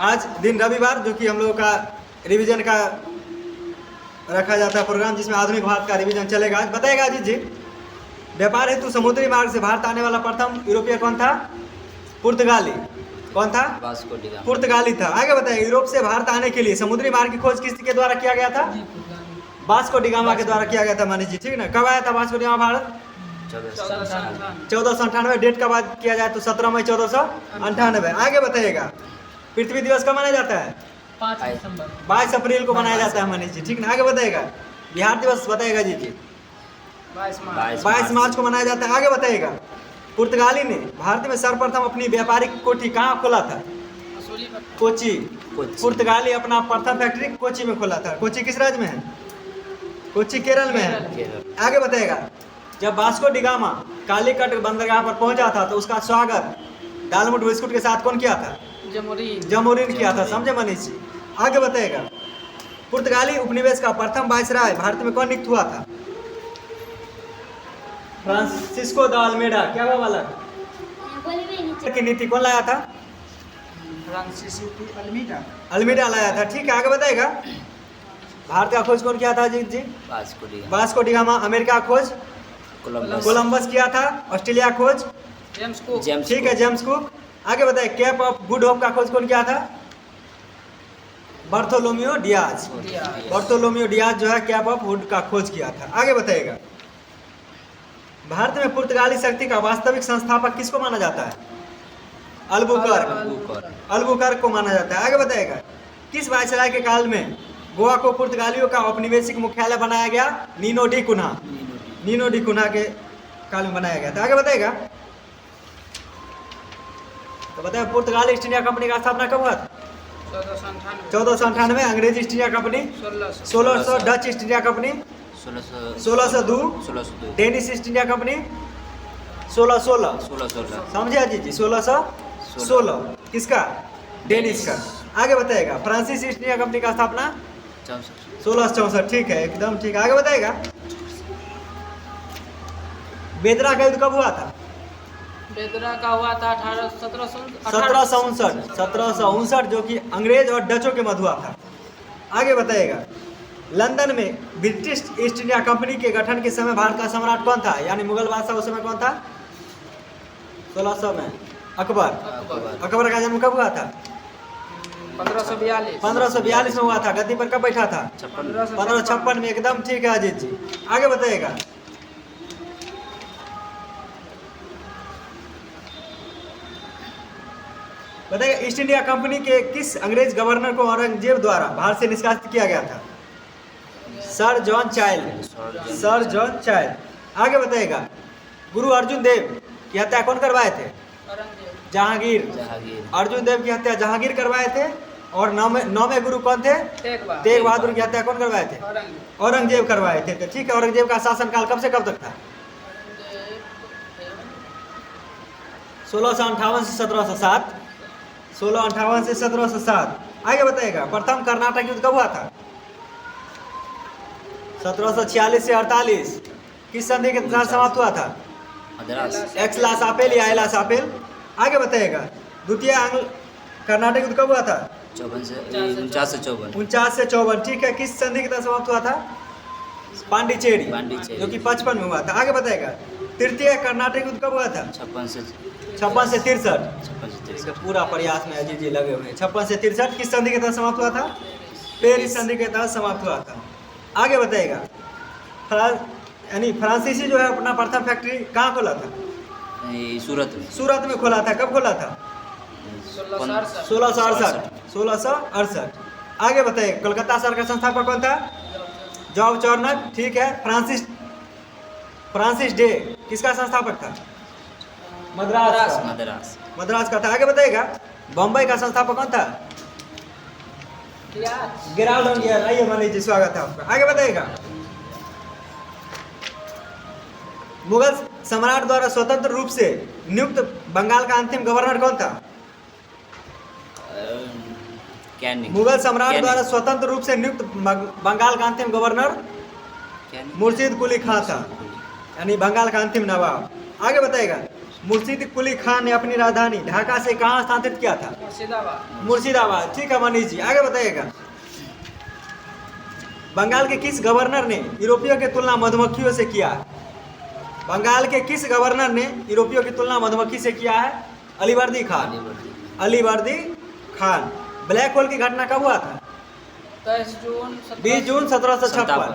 आज दिन रविवार, जो कि हम लोगों का रिवीजन का रखा जाता है प्रोग्राम, जिसमें आधुनिक भारत का रिवीजन चलेगा। आज बताएगा अजीत जी, व्यापार हेतु समुद्री मार्ग से भारत आने वाला प्रथम यूरोपीय कौन था? पुर्तगाली। कौन था? पुर्तगाली था। आगे बताइए, यूरोप से भारत आने के लिए समुद्री मार्ग की खोज किसके द्वारा किया गया था? वास्को डी गामा के द्वारा किया गया था मनीष जी, ठीक ना। कब आया था Vasco da Gama Bharat? 1498। Date का बात किया जाए तो 17 मई 1498। आगे बताइएगा, पृथ्वी दिवस कब मनाया जाता है? 22 अप्रैल को मनाया जाता है मनीष जी, ठीक ना। आगे बताइएगा, बिहार दिवस बताइएगा जी 22 मार्च को मनाया जाता है। आगे बताइएगा, पुर्तगाली ने भारत में सर्वप्रथम अपनी व्यापारिक कोठी कहाँ खोला था? कोची। पुर्तगाली अपना प्रथम फैक्ट्री कोची में खोला था। कोची किस राज्य में है? कोची केरल में है। आगे बताइएगा, जब वास्को डी गामा कालीकट बंदरगाह पर पहुंचा था तो उसका स्वागत दालमोट बिस्कुट के साथ कौन किया था? जमोरिन किया था। समझे मनीष जी। आगे बताइएगा, पुर्तगाली उपनिवेश का प्रथम वायसराय भारत में कौन नियुक्त हुआ था? Francisco de Almeida. क्या हुआ वाला की नीति कौन लाया था? अल्मीडा लाया था, ठीक है। आगे बताएगा, भारत का खोज कौन किया था Ajit ji? Vasco da Gama. America खोज कोलंबस किया था। ऑस्ट्रेलिया खोज ठीक है, जेम्स कुक। आगे बताए, केप ऑफ गुड होप का खोज कौन किया था? Bartolomeu Diaz. बार्थोलोमियो डियाज जो है कैप ऑफ गुड का खोज किया था। आगे बताइएगा, भारत में पुर्तगाली शक्ति का वास्तविक संस्थापक किसको माना जाता है? अल्बुकर्क को माना जाता है। आगे बताएगा, किस वायसराय के काल में गोवा को पुर्तगालियों का औपनिवेशिक मुख्यालय बनाया गया? नीनो डी कुन्हा के काल में बनाया गया था। आगे बताएगा, तो बताए पुर्तगाली ईस्ट इंडिया कंपनी का स्थापना कब हुआ था? 1498। अंग्रेजी east India company 1600। Dutch east India company 1602। Danish east India company 1616। समझे अजीत जी? 1616 किसका? डेनिश का। आगे बताएगा, फ्रांसीसी ईस्ट इंडिया कंपनी का स्थापना 1664। ठीक है, एकदम ठीक। आगे बताएगा, बेदरा का युद्ध कब हुआ था? बेदरा का हुआ था 1759, जो कि अंग्रेज और डचों के मध्य हुआ था। आगे बताइएगा, लंदन में ब्रिटिश ईस्ट इंडिया कंपनी के गठन के समय भारत का सम्राट कौन था? यानी मुगल बादशाह उस समय कौन था? 1600 में अकबर का जन्म कब हुआ था? 1542 में हुआ था। गद्दी पर कब बैठा था? 1556 में। एकदम ठीक है अजीत जी। आगे बताइएगा, बताइए, ईस्ट इंडिया कंपनी के किस अंग्रेज गवर्नर को औरंगजेब द्वारा भारत से निष्कासित किया गया था? Sir John child. आगे बताइएगा, गुरु अर्जुन देव की हत्या कौन करवाए थे? जहांगीर। अर्जुन देव की हत्या जहांगीर करवाए थे। और नौवें गुरु कौन थे? तेग बहादुर की हत्या कौन करवाए थे? औरंगजेब करवाए थे। तो ठीक है, औरंगजेब का शासनकाल कब से कब तक था? 1658 से 1707। 1658 से 1707। आगे बताएगा, प्रथम कर्नाटक युद्ध कब हुआ था? 1746 से 48। किस संधि के तहत समाप्त हुआ था? एक्सला सापेल या एला सापेल। आगे बताएगा, द्वितीय आंग्ल कर्नाटक युद्ध कब हुआ था? 49 से 54। ठीक है, किस संधि के तहत समाप्त हुआ था? पांडिचेरी, जो कि 55 में हुआ था। आगे बताएगा, तृतीय कर्नाटक युद्ध कब हुआ था? 56 से 63। पूरा प्रयास में अजीत जी लगे हुए हैं। 56 से 63 किस संधि के तहत समाप्त हुआ था? पेरिस संधि के तहत समाप्त हुआ था। आगे बताएगा, फ्रांसीसी जो है अपना प्रथम फैक्ट्री कहाँ खोला था? सूरत में खोला था। कब खोला था? 1668। आगे बताइए, कोलकाता शहर का संस्थापक कौन था? जॉर्ज चार्नक। ठीक है, फ्रांसिस डे किसका संस्थापक था? मद्रास का था। आगे बताइएगा, बम्बई का संस्थापक कौन था? गिराल्ड। आइए मनीष जी, स्वागत है आपका। आगे बताइएगा, मुगल सम्राट द्वारा स्वतंत्र रूप से नियुक्त बंगाल का अंतिम गवर्नर कौन था? मुगल सम्राट द्वारा स्वतंत्र रूप से नियुक्त बंगाल का अंतिम गवर्नर मुर्शिद कुली खां था, यानी बंगाल का अंतिम नवाब। आगे बताएगा, मुर्शीद कुली खान ने अपनी राजधानी ढाका से कहाँ स्थानांतरित किया था? मुर्शिदाबाद। मुर्शिदाबाद। ठीक है मनीष जी, आगे बताइएगा। बंगाल के किस गवर्नर ने यूरोपियों की तुलना मधुमक्खियों से किया है? बंगाल के किस गवर्नर ने यूरोपियों की तुलना मधुमक्खी से किया है? अलीवर्दी खान। अलीवर्दी खान। ब्लैक होल की घटना कब हुआ था? 23 जून 20 जून 1756।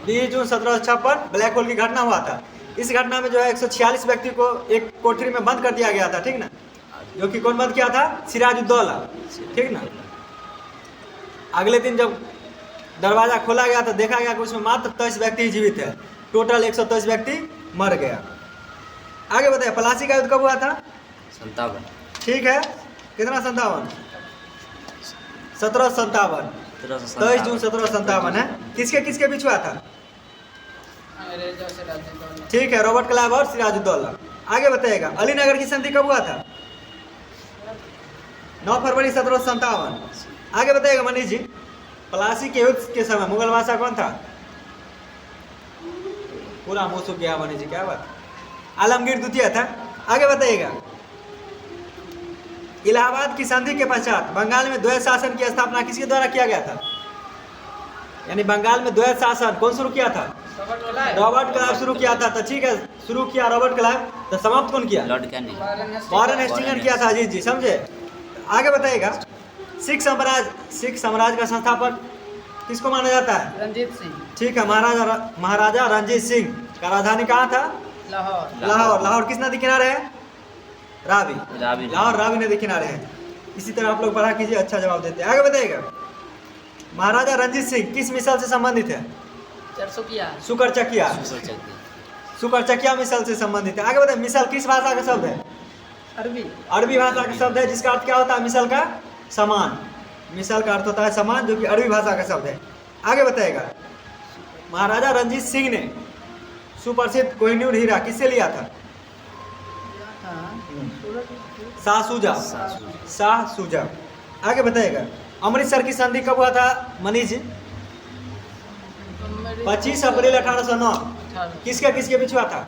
20 जून 1756 ब्लैक होल की घटना हुआ था। इस घटना में जो है 146 व्यक्ति को एक कोठरी में बंद कर दिया गया था, ठीक ना? जो कि कौन बंद किया था? सिराजुद्दौला, ठीक ना? अगले दिन जब दरवाजा खोला गया तो देखा गया कि उसमें मात्र 23 व्यक्ति ही जीवित है। टोटल 123 व्यक्ति मर गया। आगे बताइए, प्लासी का युद्ध कब हुआ था? 57। ठीक है, कितना? 57। 1757। 23 जून 1757 है। किसके किसके बीच हुआ था? अंग्रेजों से सिराजुद्दौला। ठीक है, रॉबर्ट क्लाइव और सिराजुद्दौला। आगे बताइएगा, अलीनगर की संधि कब हुआ था? 9 फरवरी 1757। आगे बताइएगा मनीष जी, प्लासी के युद्ध के समय मुगल बादशाह कौन था? पूरा मुंह सूख गया मनीष जी, क्या बात? आलमगीर द्वितीय था। आगे बताइएगा, इलाहाबाद की संधि के पश्चात बंगाल में द्वैत शासन की स्थापना किसके द्वारा किया गया था? यानी बंगाल में द्वैत शासन कौन शुरू किया था? रॉबर्ट क्लाइव शुरू किया था। तो ठीक है, शुरू किया रॉबर्ट क्लाइव, तो समाप्त कौन किया? Lord Canning. वॉरेन हेस्टिंग्स ने किया था। जी जी, समझे? आगे बताइएगा, सिख साम्राज्य का संस्थापक किसको माना जाता है? रंजीत सिंह। ठीक है, महाराजा रंजीत सिंह का राजधानी कहाँ था? लाहौर। लाहौर। लाहौर किस नदी किनारे है? रावी। रावी। लाहौर रावी नदी किनारे है। इसी तरह आप लोग पढ़ा कीजिए, अच्छा जवाब देते हैं। आगे बताइएगा, महाराजा रंजीत सिंह किस मिसल से संबंधित है? चरसुकिया। सुकरचकिया। सुकरचकिया मिसल से संबंधित है। आगे बताइए, मिसल किस भाषा का शब्द है? अरबी। अरबी भाषा का शब्द है, जिसका अर्थ क्या होता है? मिसल का समान। मिसल का अर्थ होता है समान, जो कि अरबी भाषा का शब्द है। आगे बताइएगा, महाराजा रंजीत सिंह ने सुप्रसिद्ध कोहिनूर हीरा किससे लिया था? शाह सूजा। शाह सूजा। आगे बताइएगा, अमृतसर की संधि कब हुआ था मनीष जी? 25 अप्रैल 1809। किसके किसके बीच हुआ था?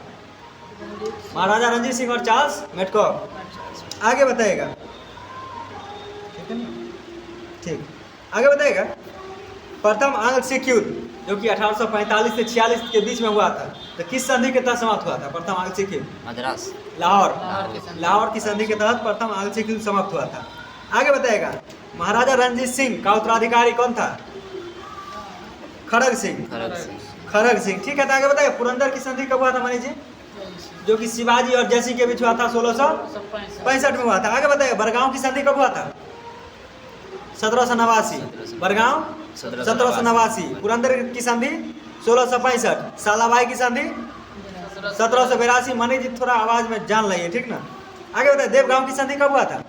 महाराजा रंजीत सिंह और चार्ल्स मेडकॉक। आगे बताइएगा, ठीक, आगे बताइएगा, प्रथम आंग्ल सिख युद्ध जो कि 1845 से 46 के बीच में हुआ था, तो किस संधि के तहत समाप्त हुआ था? प्रथम आंग्ल सिख युद्ध मद्रास। लाहौर। की संधि। लाहौर की संधि के तहत प्रथम आंग्ल सिख युद्ध समाप्त हुआ था। आगे बताइएगा, महाराजा रंजीत सिंह का उत्तराधिकारी कौन था? खड़ग सिंह। खड़ग सिंह। ठीक है, तो आगे बताइए, पुरंदर की संधि कब हुआ था मनीष जी? जो कि शिवाजी और जयसिंह के बीच हुआ था, 1665 में हुआ था। आगे बताइए, बरगांव की संधि कब हुआ था? 1789। बरगांव 1789। पुरंदर की संधि 1665। सालाबाई की संधि 1782। मनीष जी थोड़ा आवाज में जान लाइए, ठीक ना? आगे बताइए, देवगांव की संधि कब हुआ था?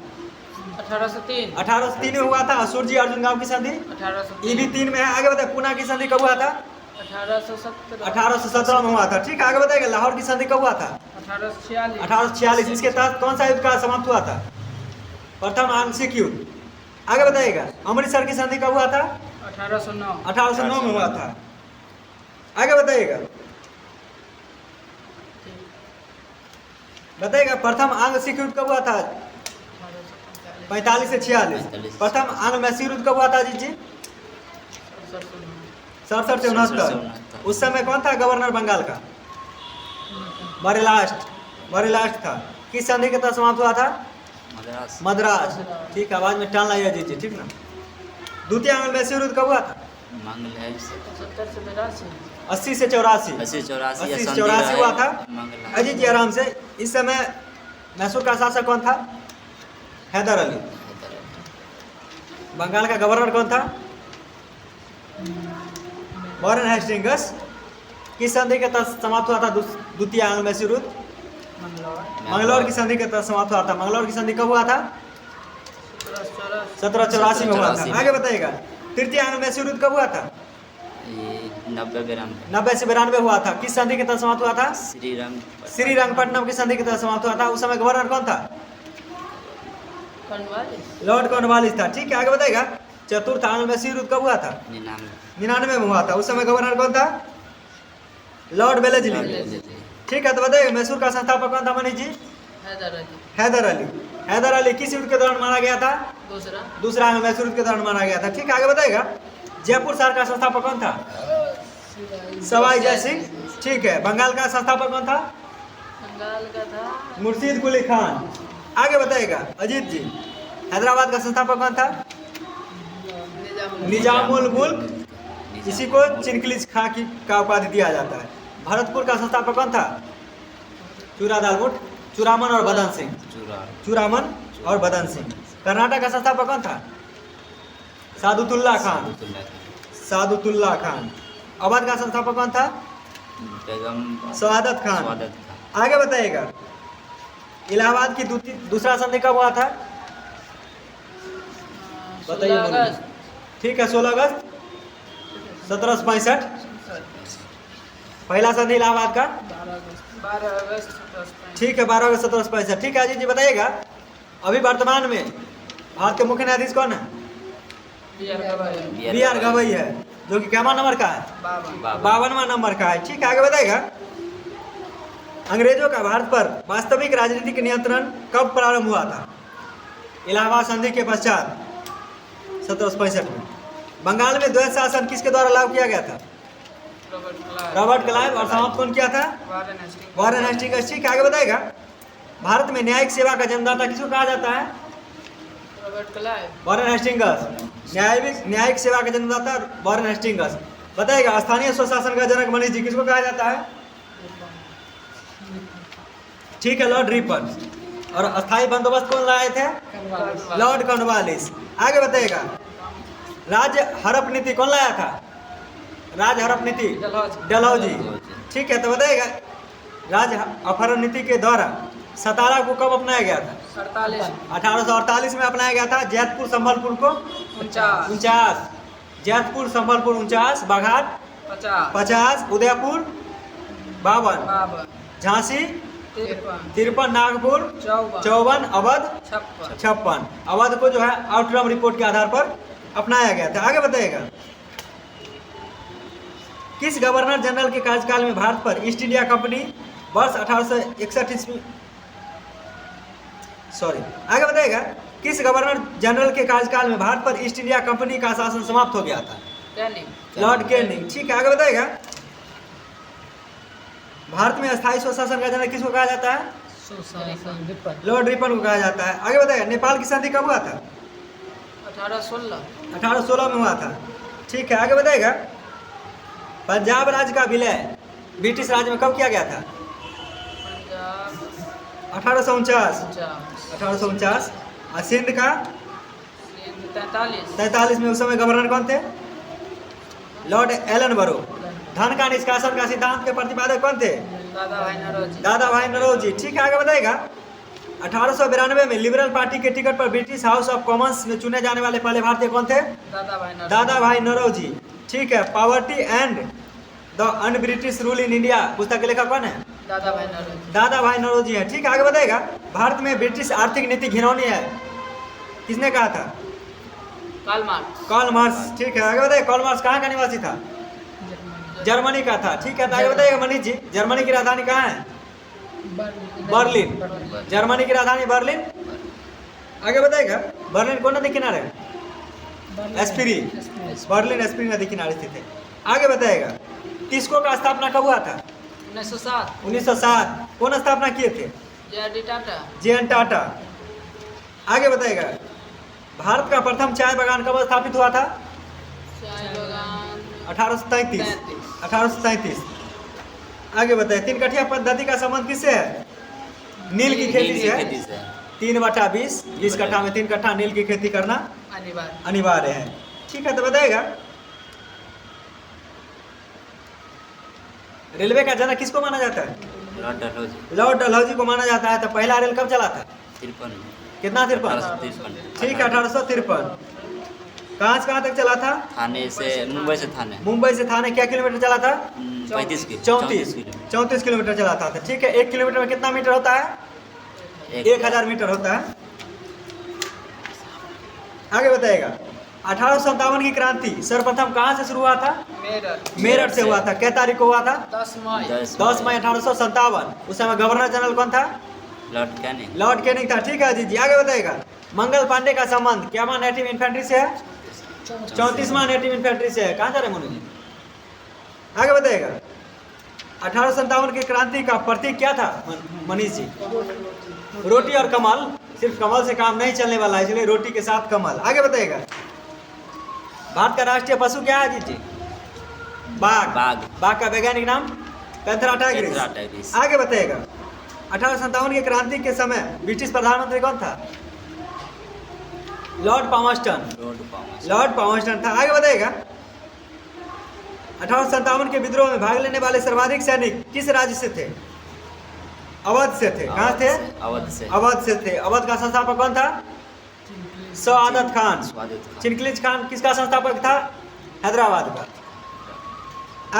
1803। 1803 में हुआ था। असुर जी अर्जुन गांव की संधि 1803। ये भी 3 में है। आगे बताइए, पूना की संधि कब हुआ था? 1817। 1817 में हुआ था। ठीक है, आगे बताइएगा, लाहौर की संधि कब हुआ था? 1846। 1846। इसके तहत कौन सा युद्ध का समाप्त हुआ था? प्रथम आंग्ल सिख युद्ध। आगे बताइएगा, अमृतसर की संधि कब हुआ था? 1809। 1809 में हुआ था। आगे बताइएगा, प्रथम आंग्ल सिख युद्ध कब हुआ था? 45 से 46। प्रथम आंग्ल मैसूर युद्ध कब हुआ था? जी 67 से 69। उस समय कौन था गवर्नर बंगाल का? बरेलास्ट था। किस संधि के तहत समाप्त हुआ था? मद्रास। ठीक, आवाज में टान लाइए जी, ठीक ना? द्वितीय आंग्ल मैसूर युद्ध कब हुआ था? 80 से 84। 80 से 84 हुआ था। अजीत जी आराम से। इस समय मैसूर का शासक कौन था? हैदर अली। बंगाल का गवर्नर कौन था? Warren Hastings. किस संधि के तहत समाप्त हुआ था द्वितीय आंग्ल मैसूर युद्ध? मंगलौर की संधि के तहत समाप्त हुआ था। मंगलौर की संधि कब हुआ था? 1784 में हुआ था। आगे बताइएगा, तृतीय आंग्ल मैसूर युद्ध कब हुआ था? 90 से 92 हुआ था। किस संधि के तहत समाप्त हुआ था? श्रीरंगपट्टनम की संधि के तहत समाप्त हुआ था। उस समय गवर्नर कौन था? लॉर्ड कॉर्नवालिस था। ठीक है, आगे बताइएगा, चतुर्थ आंग्ल मैसूर युद्ध कब हुआ था? 99 में हुआ था। उस समय गवर्नर कौन था? Lord Wellesley. ठीक है, तो बताइए, मैसूर का संस्थापक कौन था मनीष जी? हैदर अली। हैदर अली किस युद्ध के दौरान मारा गया था? दूसरा आंग्ल मैसूर युद्ध के दौरान मारा गया था। ठीक है, आगे बताएगा। जयपुर शहर का संस्थापक कौन था? सवाई जय सिंह। ठीक है, बंगाल का संस्थापक कौन था? मुर्शीद कुली खान। आगे बताएगा अजीत जी, हैदराबाद का संस्थापक कौन था? निजामुल मुल्क। इसी को चिनकलिज खां की का उपाधि दिया जाता है। भरतपुर का संस्थापक कौन था? चूरादालमुठ, चूरामन और बदन सिंह। चूरामन और बदन सिंह। कर्नाटक का संस्थापक कौन था? सादुतुल्ला खान। सादुतुल्ला खान। अवध का संस्थापक कौन था? सआदत खान। आगे बताइएगा, इलाहाबाद की दूसरा संधि कब हुआ था? बताइए। ठीक है, 16 अगस्त 1765। पहला संधि इलाहाबाद का 12 अगस्त 1765। ठीक है, 12 अगस्त 1765। ठीक है अजीत जी बताइएगा, अभी वर्तमान में भारत के मुख्य न्यायाधीश कौन है? बी आर गवई है, जो कि क्या नंबर का है? 52वां नंबर का है। ठीक है, आगे बताएगा, अंग्रेजों का भारत पर वास्तविक राजनीतिक नियंत्रण कब प्रारंभ हुआ था? इलाहाबाद संधि के पश्चात 1765 में। बंगाल में द्वैत शासन किसके द्वारा लागू किया गया था? Robert Clive. और समाप्त कौन किया था? Warren Hastings. ठीक है, आगे बताएगा, भारत में न्यायिक सेवा का जन्मदाता किसको कहा जाता है? Warren Hastings. न्यायिक सेवा का जन्मदाता वारेन हेस्टिंग्स। बताएगा, स्थानीय स्वशासन का जनक मनीष जी किसको कहा जाता है? ठीक है, लॉर्ड रिपन। और अस्थायी बंदोबस्त कौन लाए थे? Lord Cornwallis. आगे बताएगा, राज्य हड़प नीति कौन लाया था? राज्य हड़प नीति डलहौजी। ठीक है, तो बताएगा, राज्य अपहरण नीति के द्वारा सतारा को कब अपनाया गया था? 1848 में अपनाया गया था। जैतपुर संबलपुर को 49, जैतपुर संबलपुर 49, बाघाट 50, उदयपुर 52, झांसी 53, नागपुर 54, अवध 56। अवध को जो है आउटरम रिपोर्ट के आधार पर अपनाया गया था। आगे बताइएगा, किस गवर्नर जनरल के कार्यकाल में भारत पर ईस्ट इंडिया कंपनी वर्ष 1861 ईस्वी आगे बताइएगा, किस गवर्नर जनरल के कार्यकाल में भारत पर ईस्ट इंडिया कंपनी का शासन समाप्त हो गया था? Lord Canning. ठीक है, आगे बताइएगा, भारत में अस्थायी स्वशासन का जनक किसको कहा जाता है? लॉर्ड रिपन को कहा जाता है। आगे बताइएगा, नेपाल की संधि कब हुआ था? 1816 में हुआ था। ठीक है, आगे बताइएगा, पंजाब राज्य का विलय ब्रिटिश राज्य में कब किया गया था? 1849। और सिंध का 43 में। उस समय गवर्नर कौन थे? लॉर्ड एलन बरो। धन का निष्कासन का सिद्धांत के प्रतिपादक कौन थे? दादा भाई नौरोजी। ठीक है, आगे बताएगा, 1892 में लिबरल पार्टी के टिकट पर ब्रिटिश हाउस ऑफ कॉमन्स में चुने जाने वाले पहले भारतीय कौन थे? दादा भाई नौरोजी। ठीक है, poverty and the un British rule in India पुस्तक के लेखक कौन है? दादा भाई नौरोजी है। ठीक है, आगे बताएगा, भारत में ब्रिटिश आर्थिक नीति घिनौनी है, किसने कहा था? Karl Marx. ठीक है, आगे बताइए, कार्ल मार्क्स कहाँ का निवासी था? जर्मनी का था। ठीक है, तो आगे बताइएगा मनीष जी, जर्मनी की राजधानी कहाँ है? बर्लिन। जर्मनी की राजधानी बर्लिन। आगे बताएगा, बर्लिन कौन नदी किनारे? एस्पिरी। बर्लिन एस्पिरी नदी किनारे स्थित है। आगे बताएगा, टिस्को का स्थापना कब हुआ था? 1907। कौन स्थापना किए थे? जे.एन. टाटा। आगे बताएगा, भारत का प्रथम चाय बागान कब स्थापित हुआ था? 1833। आगे बताइए, 3 कठिया पद्धति का संबंध किससे है? नील की खेती से है। 3/20, 20 कट्ठा में 3 कट्ठा नील की खेती करना अनिवार्य है। ठीक है, तो बताएगा, रेलवे का जनक किसको माना जाता है? लॉर्ड डलहौजी को माना जाता है। तो पहला रेल कब चला था? 53। कितना? 53। ठीक है, 1853। कहाँ से कहाँ तक चला था? थाने से मुंबई से थाने। मुंबई से थाने क्या किलोमीटर चला था? 34 किलोमीटर चला था। ठीक है, 1 किलोमीटर में कितना मीटर होता है? 1000 मीटर होता है। आगे बताएगा, 1857 की क्रांति सर्वप्रथम कहाँ से शुरू हुआ था? मेरठ से हुआ था। क्या तारीख को हुआ था? 10 मई 1857। उस समय गवर्नर जनरल कौन था? Lord Canning. लॉर्ड कैनिंग था। ठीक है अजीत जी, आगे बताइएगा। मंगल पांडे का संबंध क्या नेटिव इन्फेंट्री से है? 34वां नेटिव इन्फेंट्री से है। कहाँ जा रहे मोनू जी? आगे बताइएगा। 1857 की क्रांति का प्रतीक क्या था मनीष जी? रोटी और कमल। सिर्फ कमल से काम नहीं चलने वाला है, इसलिए रोटी के साथ कमल। आगे बताइएगा। भारत का राष्ट्रीय पशु क्या है अजीत जी? बाघ। बाघ। बाघ का वैज्ञानिक नाम? Panthera Tigris. Panthera Tigris. आगे बताइएगा। 1857 की क्रांति के समय ब्रिटिश प्रधानमंत्री कौन था? Lord Palmerston. लॉर्ड पामस्टन था। आगे बताइएगा। 1857 के विद्रोह में भाग लेने वाले सर्वाधिक सैनिक किस राज्य से थे? अवध से थे। कहाँ थे? अवध से। अवध से थे। अवध का संस्थापक कौन था? सआदत खान। चिनकलिज खान किसका संस्थापक था? हैदराबाद का।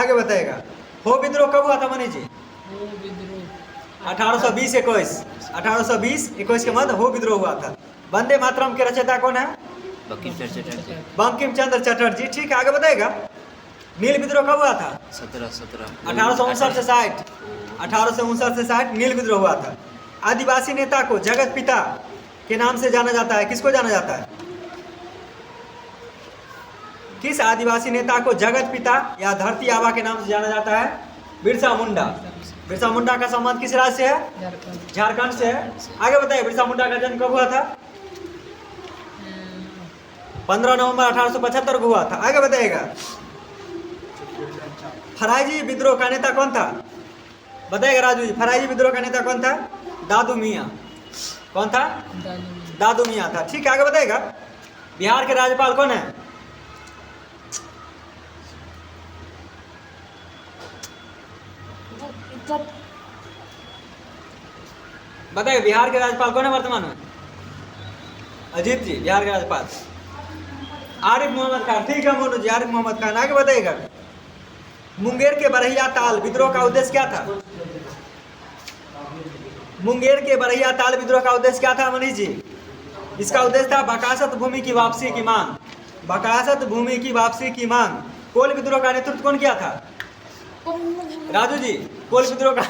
आगे बताइएगा। हो विद्रोह कब हुआ था मनीष जी? 1820-21। 1820-21 के मध्य हो विद्रोह हुआ था। वंदे मातरम के रचयिता कौन है? बंकिम चंद्र चटर्जी। ठीक है, आगे बताइएगा। नील विद्रोह कब हुआ था? 1859 से 60। 1859 से 60 नील विद्रोह हुआ था। आदिवासी नेता को जगत पिता के नाम से जाना जाता है। किसको जाना जाता है? किस आदिवासी नेता को जगत पिता या धरती आबा के नाम से जाना जाता है? बिरसा मुंडा। बिरसा मुंडा का संबंध किस राज्य से है? झारखंड से है। आगे बताइए। बिरसा मुंडा का जन्म कब हुआ था? 15 नवंबर 1875 को हुआ था। आगे बताइएगा। फराइजी विद्रोह का नेता कौन था? बताइएगा राजू जी। फराइजी विद्रोह का नेता कौन था? दादू मियाँ। कौन था? दादू मियाँ था। ठीक है, आगे बताइएगा। बिहार के राज्यपाल कौन है? बताइए। बिहार के राज्यपाल कौन है वर्तमान में? अजीत जी, बिहार के राज्यपाल आरिफ मोहम्मद खान। ठीक है मोनू जी, आरिफ मोहम्मद खान। आगे बताइएगा। मुंगेर के बरहिया ताल विद्रोह का उद्देश्य क्या था? मुंगेर के बरहिया ताल विद्रोह का उद्देश्य क्या था मनीष जी? इसका उद्देश्य था बकासत भूमि की वापसी की मांग। बकासत भूमि की वापसी की मांग। कोल विद्रोह का नेतृत्व कौन किया था? राजू जी, कोल विद्रोह का